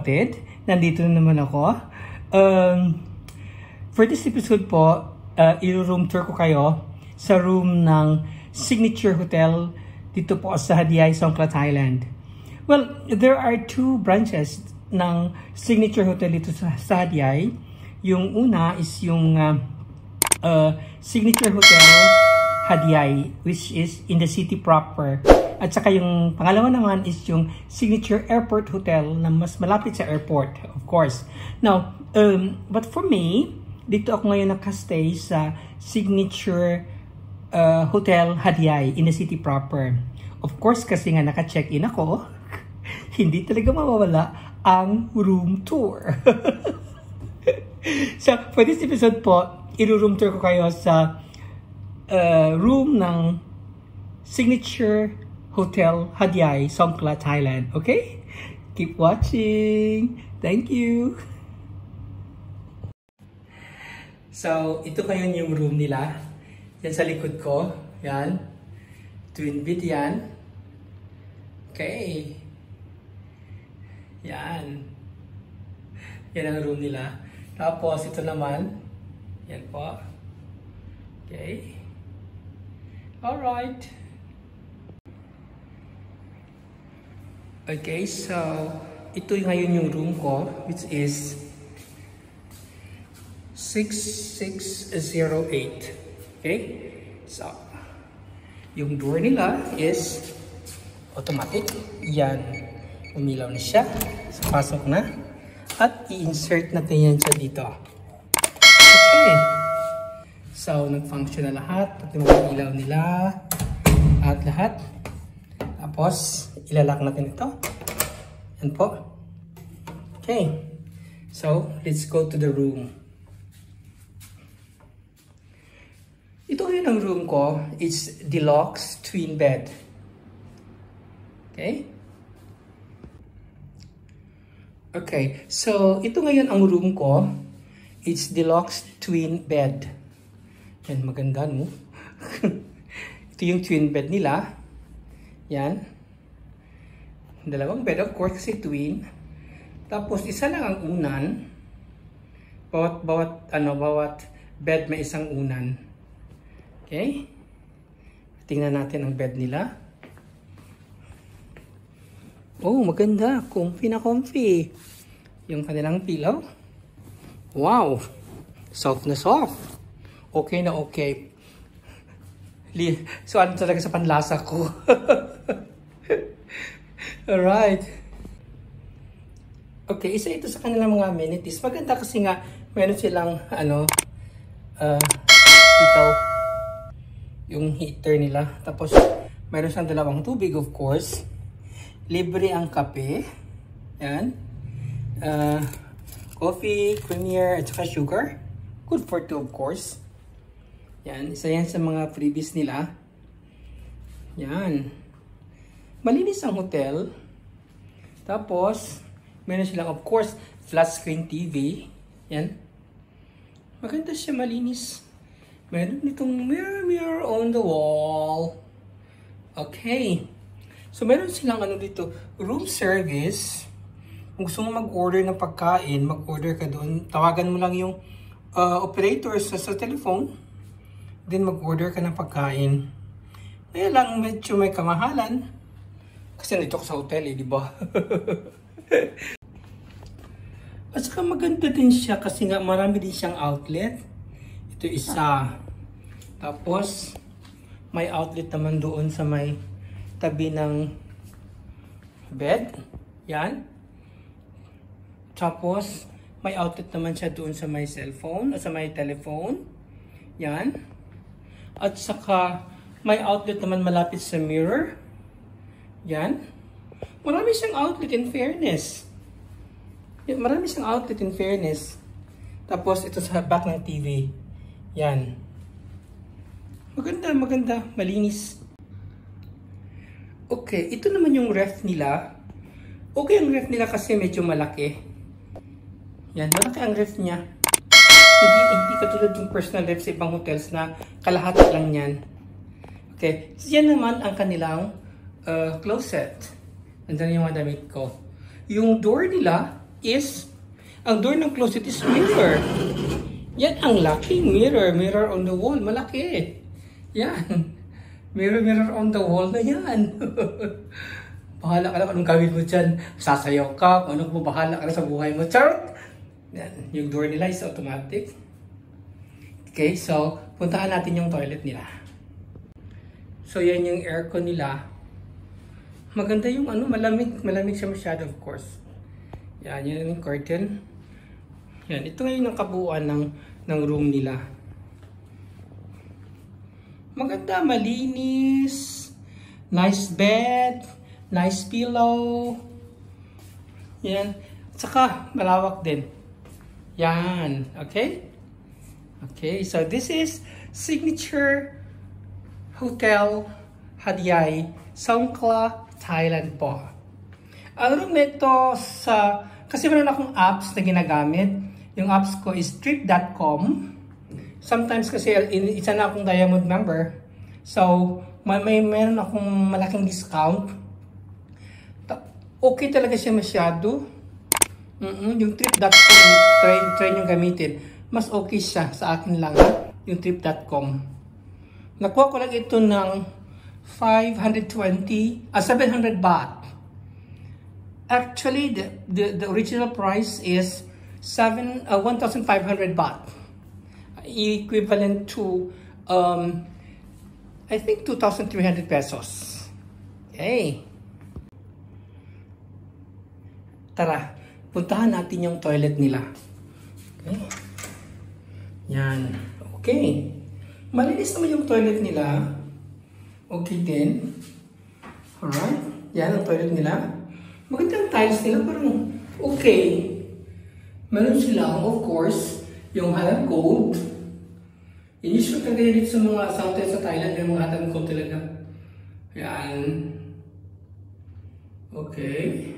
kapatid, nandito na naman ako. For this episode po, i-room tour ko kayo sa room ng Signature Hotel dito po sa Hadiay, Songkhla, Thailand. Well, there are two branches ng Signature Hotel dito sa Hadiay. Yung una is yung Signature Hotel Hadiay, which is in the city proper. At saka yung pangalawa naman is yung Signature Airport Hotel na mas malapit sa airport, of course. Now, but for me, dito ako ngayon nakastay sa Signature Hotel Hadiay in the city proper. Of course, kasi nga naka-check-in ako, hindi talaga mawawala ang room tour. So, for this episode po, i-room tour ko kayo sa room ng Signature Hotel Hadiay, Songkhla, Thailand. Okay? Keep watching. Thank you. So, ito kayo yung room nila. Yan sa likod ko. Yan. Twin bed yan. Okay. Yan. Yan ang room nila. Tapos, ito naman. Yan po. Okay. Alright. Okay, so ito ngayon yung room ko, which is 6608. Okay, so yung door nila is automatic. Yan, umilaw na siya. So, pasok na. At i-insert natin yan siya dito. Okay, so nag-function na lahat. Pati mga ilaw nila at lahat. Tapos, ilalak natin ito. Yan po. Okay. So, let's go to the room. Ito yun ang room ko. It's deluxe twin bed. Okay? Okay. So, ito ngayon ang room ko. It's deluxe twin bed. Yan, maganda, no? Ito yung twin bed nila. Yan. Dalawang bed, of course, kasi twin. Tapos, isa lang ang unan. Bawat bed may isang unan. Okay? Tingnan natin ang bed nila. Oh, maganda. Comfy na comfy. Yung kanilang pillow. Wow! Soft na soft. Okay na okay. So, ano talaga sa panlasa ko? Alright. Okay, isa ito sa kanilang mga amenities. Maganda kasi nga, meron silang, itaw, yung heater nila. Tapos, meron silang dalawang tubig, of course. Libre ang kape. Yan. Coffee, creamier, at saka sugar. Good for two, of course. Yan. Isa yan sa mga freebies nila. Yan. Malinis ang hotel. Tapos, meron silang, of course, flat screen TV. Yan. Maganda siya, malinis. Meron itong mirror on the wall. Okay. So, meron silang dito, room service. Kung gusto mo mag-order ng pagkain, mag-order ka doon. Tawagan mo lang yung operator sa telephone. Then, mag-order ka ng pagkain. Kaya lang, medyo may kamahalan. Kasi nandito ko sa hotel di ba? At saka maganda din siya kasi nga marami din siyang outlet. Ito isa. Tapos, may outlet naman doon sa may tabi ng bed. Yan. Tapos, may outlet naman siya doon sa may cellphone o sa may telephone. Yan. At saka, may outlet naman malapit sa mirror. Yan. Marami siyang outlet in fairness. Marami siyang outlet in fairness. Tapos ito sa back ng TV. Yan. Maganda, maganda. Malinis. Okay, ito naman yung ref nila. Okay ang ref nila kasi medyo malaki. Yan, malaki ang ref niya. Hindi katulad yung personal ref sa ibang hotels na kalahati lang yan. Okay, so yan naman ang kanilang closet. Nandiyan yung mga damit ko. Yung door nila is, ang door ng closet is mirror. Yan ang laking mirror. Mirror on the wall. Malaki. Yan. Mirror on the wall na yan. Bahala ka lang anong gawin mo dyan. Sasayaw ka. Ano mo, bahala ka na sa buhay mo. Charot! Yan. Yung door nila is automatic. Okay, so puntahan natin yung toilet nila. So yan yung aircon nila. Maganda yung ano, malamig. Malamig siya masyado, of course. Yan, yun yung curtain. Yan, ito ngayon ang kabuuan ng room nila. Maganda, malinis. Nice bed. Nice pillow. Yan. Saka, malawak din. Yan. Okay? Okay, so this is Signature Hotel Hat-Yai, Songkhla, Thailand po. Ang room nito sa... Kasi meron akong apps na ginagamit. Yung apps ko is trip.com. Sometimes kasi isa na akong Diamond member. So, meron akong malaking discount. Okay talaga siya masyado. Yung trip.com, try yung gamitin. Mas okay siya sa akin lang. Yung trip.com. Nakuha ko lang ito ng 700 baht. Actually, the original price is 1,500 baht. Equivalent to, I think 2,300 pesos. Okay. Tara, puntahan natin yung toilet nila. Okay. Yan. Okay. Malinis naman yung toilet nila. Okay din. Alright. Yan ang toilet nila. Magandang tiles nila, parang okay. Meron sila, of course, yung hot gold. Usually talaga dito sa mga southern sa Thailand, yung mga hot gold talaga. Yan. Okay.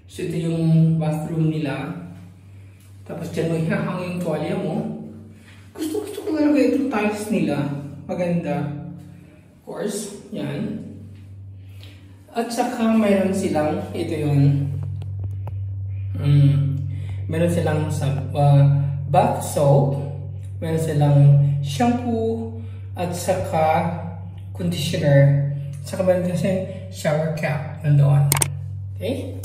So ito yung bathroom nila. Tapos dyan mo ihahang yung tuwalya mo. Gusto ko talaga itong tiles nila. Maganda. Of course. Yan. At saka mayroon silang, ito yun. Meron silang bath soap. Meron silang shampoo. At saka conditioner. At saka meron silang shower cap nandoon. Okay?